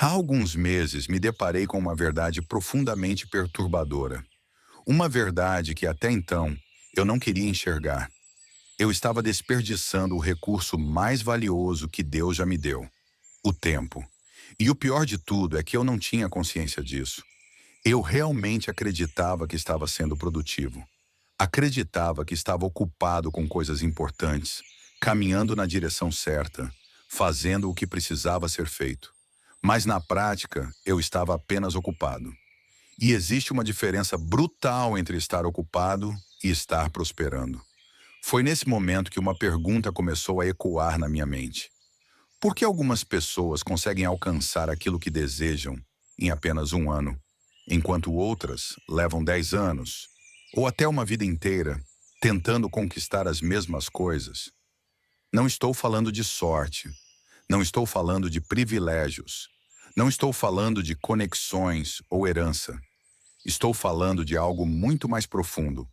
Há alguns meses me deparei com uma verdade profundamente perturbadora. Uma verdade que até então eu não queria enxergar. Eu estava desperdiçando o recurso mais valioso que Deus já me deu: o tempo. E o pior de tudo é que eu não tinha consciência disso. Eu realmente acreditava que estava sendo produtivo. Acreditava que estava ocupado com coisas importantes, caminhando na direção certa, fazendo o que precisava ser feito. Mas na prática, eu estava apenas ocupado. E existe uma diferença brutal entre estar ocupado e estar prosperando. Foi nesse momento que uma pergunta começou a ecoar na minha mente. Por que algumas pessoas conseguem alcançar aquilo que desejam em apenas um ano, enquanto outras levam 10 anos, ou até uma vida inteira, tentando conquistar as mesmas coisas? Não estou falando de sorte, não estou falando de privilégios, não estou falando de conexões ou herança. Estou falando de algo muito mais profundo.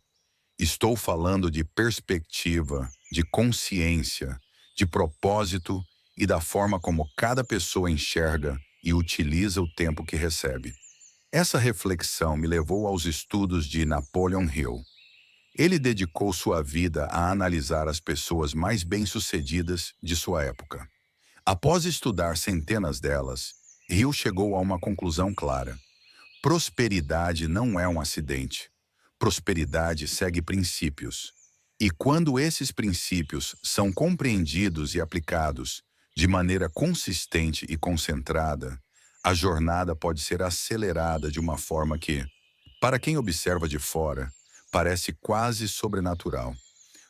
Estou falando de perspectiva, de consciência, de propósito e da forma como cada pessoa enxerga e utiliza o tempo que recebe. Essa reflexão me levou aos estudos de Napoleon Hill. Ele dedicou sua vida a analisar as pessoas mais bem-sucedidas de sua época. Após estudar centenas delas, Hill chegou a uma conclusão clara: prosperidade não é um acidente. Prosperidade segue princípios. E quando esses princípios são compreendidos e aplicados de maneira consistente e concentrada, a jornada pode ser acelerada de uma forma que, para quem observa de fora, parece quase sobrenatural.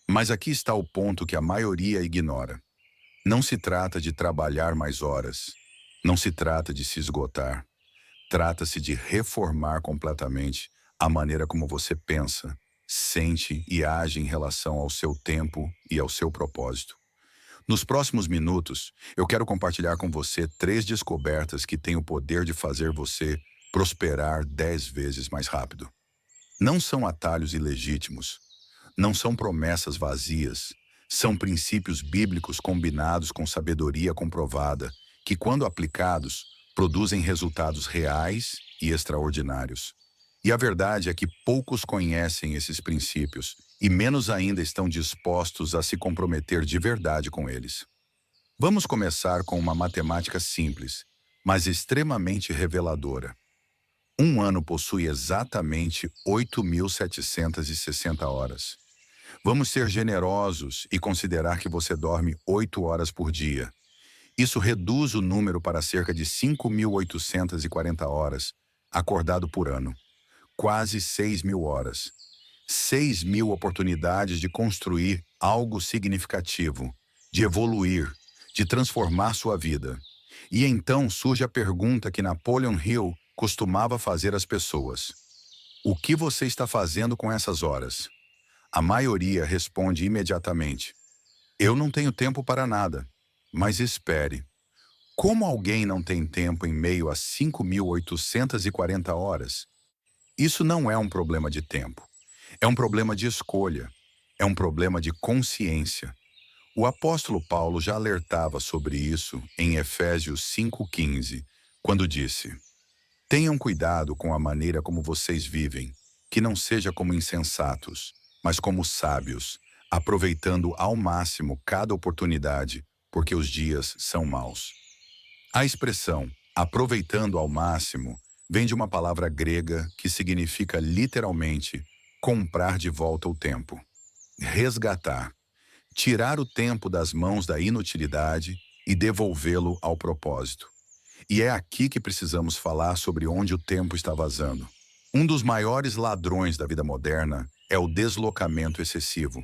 Mas aqui está o ponto que a maioria ignora. Não se trata de trabalhar mais horas. Não se trata de se esgotar. Trata-se de reformar completamente a maneira como você pensa, sente e age em relação ao seu tempo e ao seu propósito. Nos próximos minutos, eu quero compartilhar com você 3 descobertas que têm o poder de fazer você prosperar 10 vezes mais rápido. Não são atalhos ilegítimos, não são promessas vazias, são princípios bíblicos combinados com sabedoria comprovada, que, quando aplicados, produzem resultados reais e extraordinários. E a verdade é que poucos conhecem esses princípios e menos ainda estão dispostos a se comprometer de verdade com eles. Vamos começar com uma matemática simples, mas extremamente reveladora. Um ano possui exatamente 8.760 horas. Vamos ser generosos e considerar que você dorme 8 horas por dia. Isso reduz o número para cerca de 5.840 horas, acordado por ano. Quase 6.000 horas. 6.000 oportunidades de construir algo significativo, de evoluir, de transformar sua vida. E então surge a pergunta que Napoleon Hill costumava fazer às pessoas: o que você está fazendo com essas horas? A maioria responde imediatamente: eu não tenho tempo para nada. Mas espere. Como alguém não tem tempo em meio a 5.840 horas? Isso não é um problema de tempo. É um problema de escolha. É um problema de consciência. O apóstolo Paulo já alertava sobre isso em Efésios 5,15, quando disse: tenham cuidado com a maneira como vocês vivem, que não seja como insensatos, mas como sábios, aproveitando ao máximo cada oportunidade, porque os dias são maus. A expressão aproveitando ao máximo vem de uma palavra grega que significa literalmente comprar de volta o tempo, resgatar, tirar o tempo das mãos da inutilidade e devolvê-lo ao propósito. E é aqui que precisamos falar sobre onde o tempo está vazando. Um dos maiores ladrões da vida moderna é o deslocamento excessivo.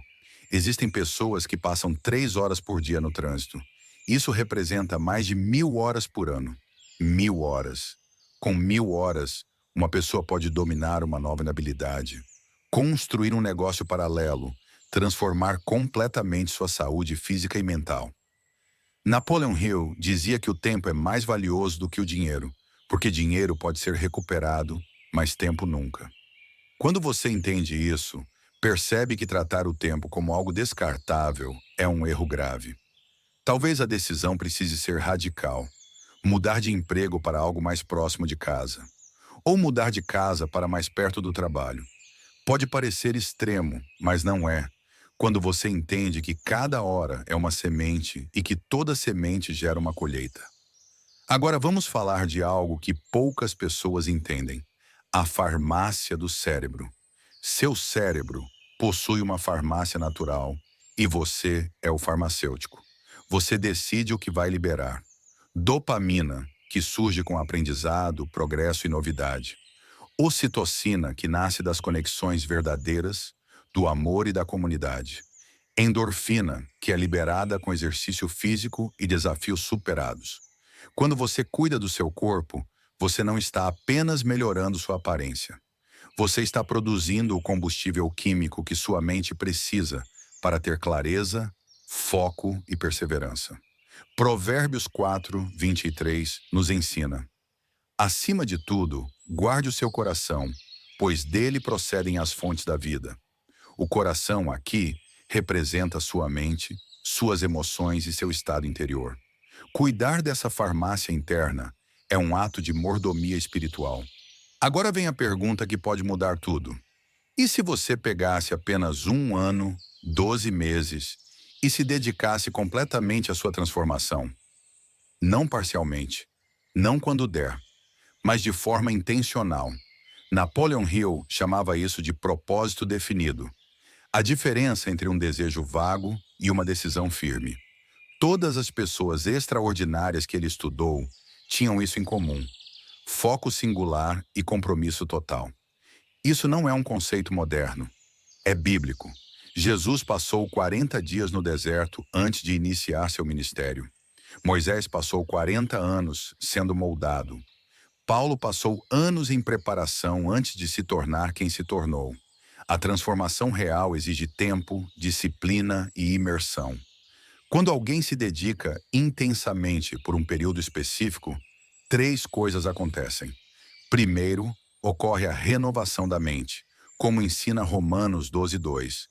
Existem pessoas que passam 3 horas por dia no trânsito. Isso representa mais de 1.000 horas por ano. 1.000 horas. Com 1.000 horas, uma pessoa pode dominar uma nova habilidade, construir um negócio paralelo, transformar completamente sua saúde física e mental. Napoleon Hill dizia que o tempo é mais valioso do que o dinheiro, porque dinheiro pode ser recuperado, mas tempo nunca. Quando você entende isso, percebe que tratar o tempo como algo descartável é um erro grave. Talvez a decisão precise ser radical. mudar de emprego para algo mais próximo de casa, ou mudar de casa para mais perto do trabalho. Pode parecer extremo, mas não é. Quando você entende que cada hora é uma semente e que toda semente gera uma colheita. Agora vamos falar de algo que poucas pessoas entendem: a farmácia do cérebro. Seu cérebro possui uma farmácia natural e você é o farmacêutico. Você decide o que vai liberar. Dopamina, que surge com aprendizado, progresso e novidade. Ocitocina, que nasce das conexões verdadeiras, do amor e da comunidade. Endorfina, que é liberada com exercício físico e desafios superados. Quando você cuida do seu corpo, você não está apenas melhorando sua aparência. Você está produzindo o combustível químico que sua mente precisa para ter clareza, foco e perseverança. Provérbios 4, 23 nos ensina: acima de tudo, guarde o seu coração, pois dele procedem as fontes da vida. O coração aqui representa sua mente, suas emoções e seu estado interior. Cuidar dessa farmácia interna é um ato de mordomia espiritual. Agora vem a pergunta que pode mudar tudo. E se você pegasse apenas 1 ano, 12 meses e se dedicasse completamente à sua transformação? Não parcialmente, não quando der, mas de forma intencional. Napoleon Hill chamava isso de propósito definido. A diferença entre um desejo vago e uma decisão firme. Todas as pessoas extraordinárias que ele estudou tinham isso em comum: foco singular e compromisso total. Isso não é um conceito moderno, é bíblico. Jesus passou 40 dias no deserto antes de iniciar seu ministério. Moisés passou 40 anos sendo moldado. Paulo passou anos em preparação antes de se tornar quem se tornou. A transformação real exige tempo, disciplina e imersão. Quando alguém se dedica intensamente por um período específico, 3 coisas acontecem. Primeiro, ocorre a renovação da mente, como ensina Romanos 12:2.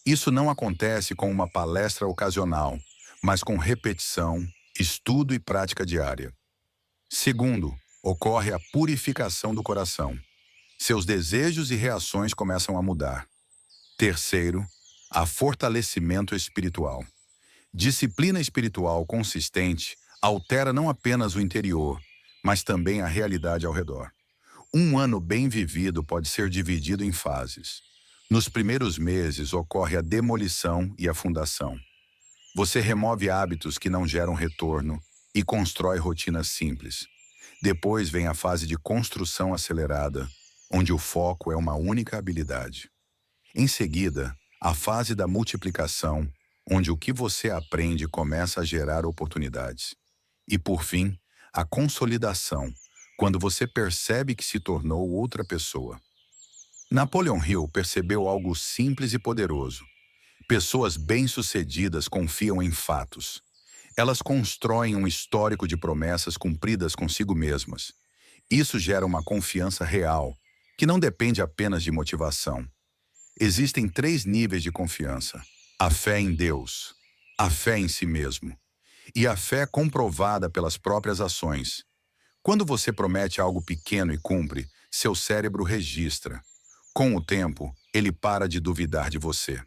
Isso não acontece com uma palestra ocasional, mas com repetição, estudo e prática diária. Segundo, ocorre a purificação do coração. Seus desejos e reações começam a mudar. Terceiro, a fortalecimento espiritual. Disciplina espiritual consistente altera não apenas o interior, mas também a realidade ao redor. 1 ano bem vivido pode ser dividido em fases. Nos primeiros meses ocorre a demolição e a fundação. Você remove hábitos que não geram retorno e constrói rotinas simples. Depois vem a fase de construção acelerada, onde o foco é uma única habilidade. Em seguida, a fase da multiplicação, onde o que você aprende começa a gerar oportunidades. E, por fim, a consolidação, quando você percebe que se tornou outra pessoa. Napoleon Hill percebeu algo simples e poderoso. Pessoas bem-sucedidas confiam em fatos. Elas constroem um histórico de promessas cumpridas consigo mesmas. Isso gera uma confiança real, que não depende apenas de motivação. Existem 3 níveis de confiança: a fé em Deus, a fé em si mesmo e a fé comprovada pelas próprias ações. Quando você promete algo pequeno e cumpre, seu cérebro registra. Com o tempo, ele para de duvidar de você.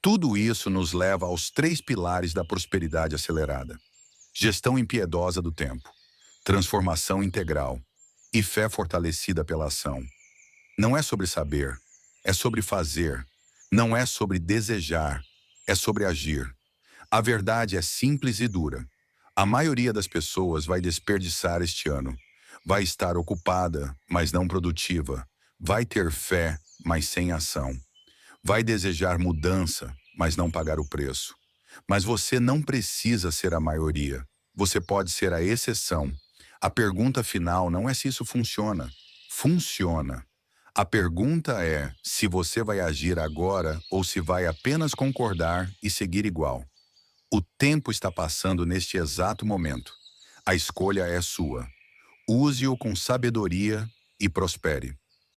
Tudo isso nos leva aos 3 pilares da prosperidade acelerada: gestão impiedosa do tempo, transformação integral e fé fortalecida pela ação. Não é sobre saber, é sobre fazer. Não é sobre desejar, é sobre agir. A verdade é simples e dura. A maioria das pessoas vai desperdiçar este ano. Vai estar ocupada, mas não produtiva. Vai ter fé, mas sem ação. Vai desejar mudança, mas não pagar o preço. Mas você não precisa ser a maioria. Você pode ser a exceção. A pergunta final não é se isso funciona. Funciona. A pergunta é se você vai agir agora ou se vai apenas concordar e seguir igual. O tempo está passando neste exato momento. A escolha é sua. Use-o com sabedoria e prospere.